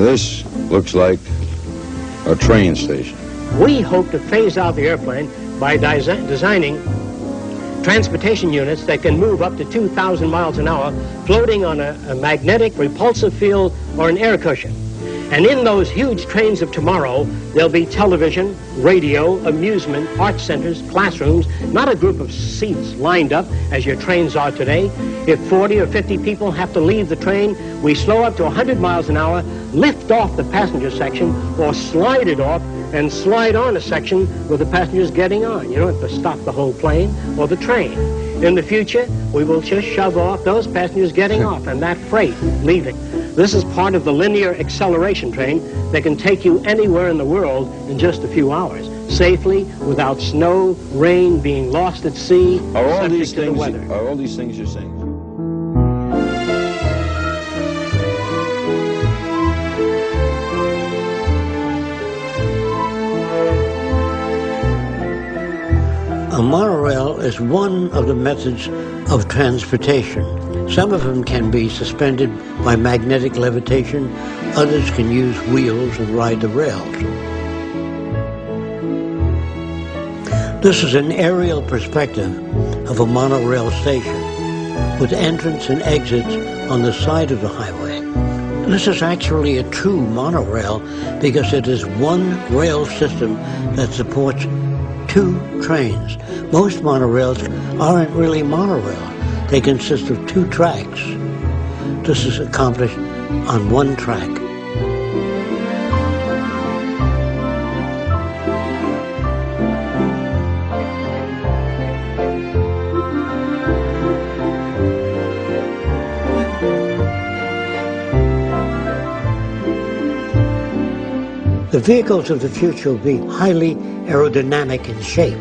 Now this looks like a train station. We hope to phase out the airplane by designing transportation units that can move up to 2,000 miles an hour, floating on a magnetic repulsive field or an air cushion. And in those huge trains of tomorrow, there'll be television, radio, amusement, art centers, classrooms, not a group of seats lined up as your trains are today. If 40 or 50 people have to leave the train, we slow up to 100 miles an hour, lift off the passenger section, or slide it off and slide on a section with the passengers getting on. You don't have to stop the whole plane or the train. In the future, we will just shove off those passengers getting off and that freight leaving. This is part of the linear acceleration train that can take you anywhere in the world in just a few hours, safely, without snow, rain, being lost at sea, subject to the weather. Are all these things you're saying? A monorail is one of the methods of transportation. Some of them can be suspended by magnetic levitation. Others can use wheels and ride the rails. This is an aerial perspective of a monorail station with entrance and exits on the side of the highway. This is actually a true monorail because it is one rail system that supports two trains. Most monorails aren't really monorails. They consist of two tracks. This is accomplished on one track. The vehicles of the future will be highly aerodynamic in shape.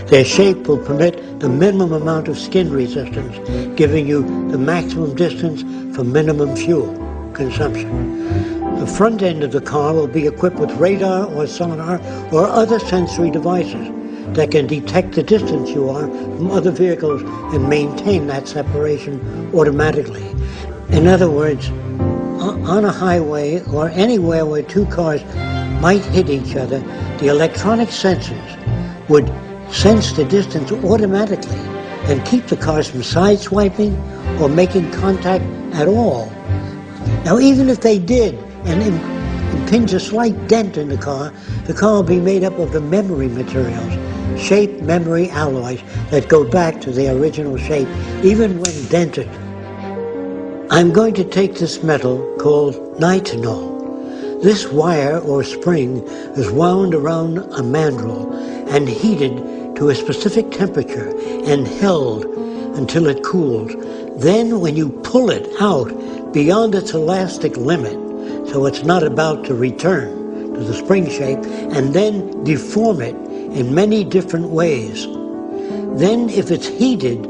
Their shape will permit the minimum amount of skin resistance, giving you the maximum distance for minimum fuel consumption. The front end of the car will be equipped with radar or sonar or other sensory devices that can detect the distance you are from other vehicles and maintain that separation automatically. In other words, on a highway or anywhere where two cars might hit each other, the electronic sensors would sense the distance automatically and keep the cars from sideswiping or making contact at all. Now, even if they did and impinge a slight dent in the car will be made up of the memory materials, shape memory alloys that go back to their original shape, even when dented. I'm going to take this metal called nitinol. This wire or spring is wound around a mandrel and heated to a specific temperature and held until it cools. Then when you pull it out beyond its elastic limit, so it's not about to return to the spring shape, and then deform it in many different ways. Then if it's heated,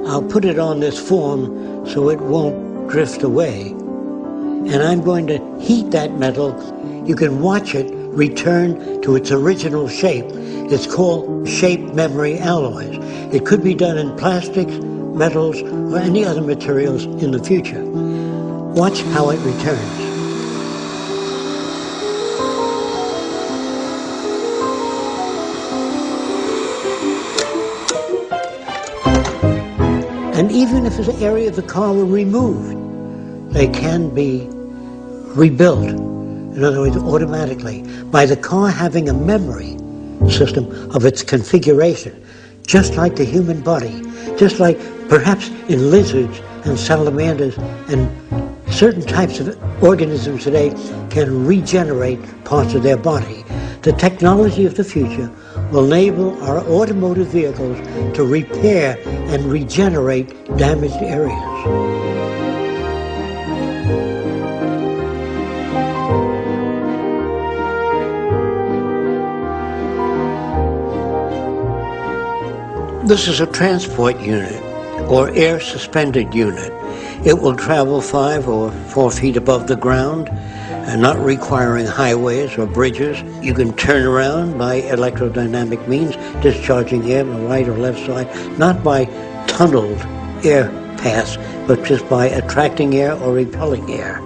I'll put it on this form so it won't drift away. And I'm going to heat that metal. You can watch it return to its original shape. It's called shape memory alloys. It could be done in plastics, metals, or any other materials in the future. Watch how it returns. And even if an area of the car were removed, they can be rebuilt. In other words, automatically, by the car having a memory system of its configuration, just like the human body, just like perhaps in lizards and salamanders and certain types of organisms today can regenerate parts of their body. The technology of the future will enable our automotive vehicles to repair and regenerate damaged areas. This is a transport unit or air suspended unit. It will travel 5 or 4 feet above the ground and not requiring highways or bridges. You can turn around by electrodynamic means, discharging air on the right or left side, not by tunneled air paths, but just by attracting air or repelling air.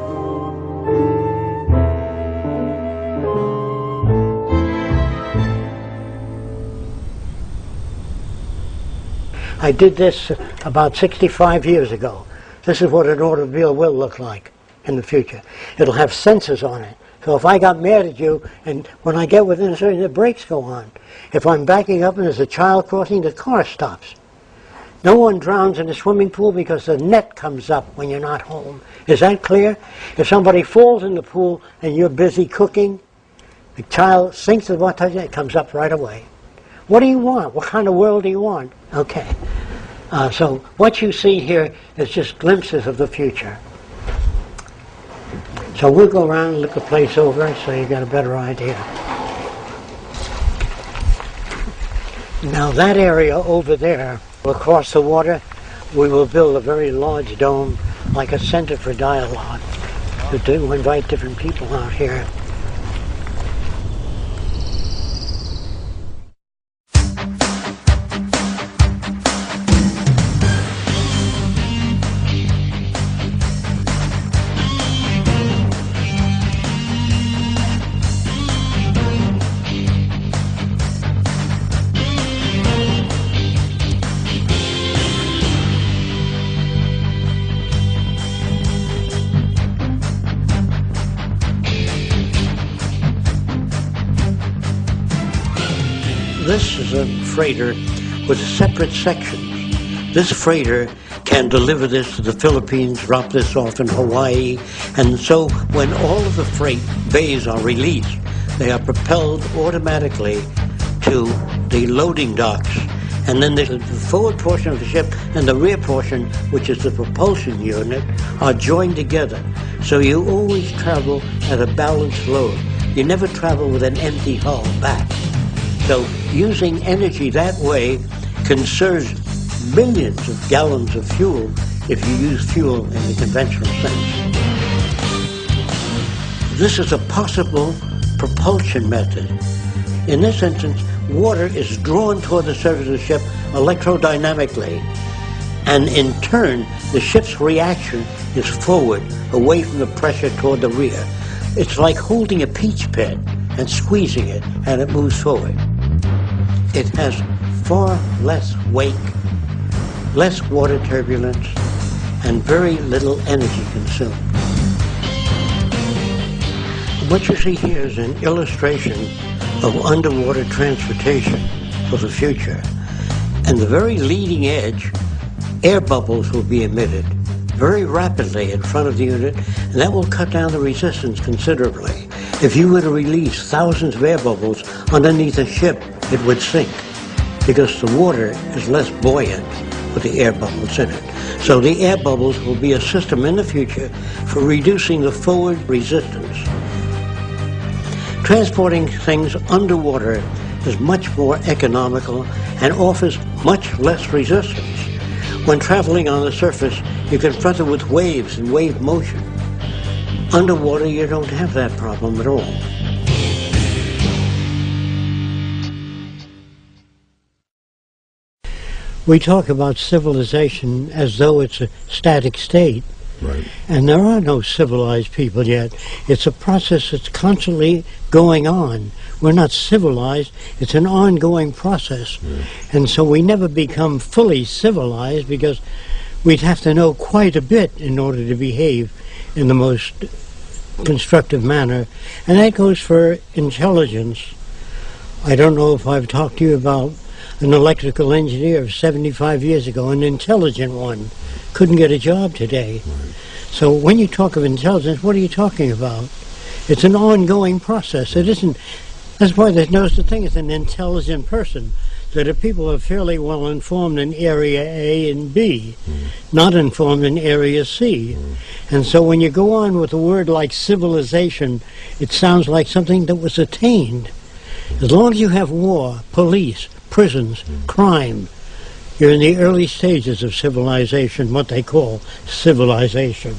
I did this about 65 years ago. This is what an automobile will look like in the future. It'll have sensors on it. So if I got mad at you, and when I get within a certain, the brakes go on. If I'm backing up and there's a child crossing, the car stops. No one drowns in a swimming pool because the net comes up when you're not home. Is that clear? If somebody falls in the pool and you're busy cooking, the child sinks at what time, it comes up right away. What do you want? What kind of world do you want? Okay. So what you see here is just glimpses of the future. So we'll go around and look the place over so you get a better idea. Now that area over there, across the water, we will build a very large dome, like a center for dialogue, to invite different people out here. This is a freighter with separate sections. This freighter can deliver this to the Philippines, drop this off in Hawaii, and so when all of the freight bays are released, they are propelled automatically to the loading docks. And then the forward portion of the ship and the rear portion, which is the propulsion unit, are joined together. So you always travel at a balanced load. You never travel with an empty hull back. So using energy that way conserves millions of gallons of fuel if you use fuel in the conventional sense. This is a possible propulsion method. In this instance, water is drawn toward the surface of the ship electrodynamically, and in turn, the ship's reaction is forward, away from the pressure toward the rear. It's like holding a peach pen and squeezing it, and it moves forward. It has far less weight, less water turbulence, and very little energy consumed. What you see here is an illustration of underwater transportation for the future. And the very leading edge, air bubbles will be emitted very rapidly in front of the unit, and that will cut down the resistance considerably. If you were to release thousands of air bubbles underneath a ship, it would sink because the water is less buoyant with the air bubbles in it. So the air bubbles will be a system in the future for reducing the forward resistance. Transporting things underwater is much more economical and offers much less resistance. When traveling on the surface, you're confronted with waves and wave motion. Underwater, you don't have that problem at all. We talk about civilization as though it's a static state. Right. And there are no civilized people yet. It's a process that's constantly going on. We're not civilized. It's an ongoing process. Yeah. And so we never become fully civilized because we'd have to know quite a bit in order to behave in the most constructive manner. And that goes for intelligence. I don't know if I've talked to you about an electrical engineer of 75 years ago, an intelligent one, couldn't get a job today. Right. So when you talk of intelligence, what are you talking about? It's an ongoing process. It isn't, that's why there's no such thing as an intelligent person. So the people are fairly well informed in area A and B, not informed in area C. And so when you go on with a word like civilization, it sounds like something that was attained. As long as you have war, police, prisons, crime, you're in the early stages of civilization, what they call civilization.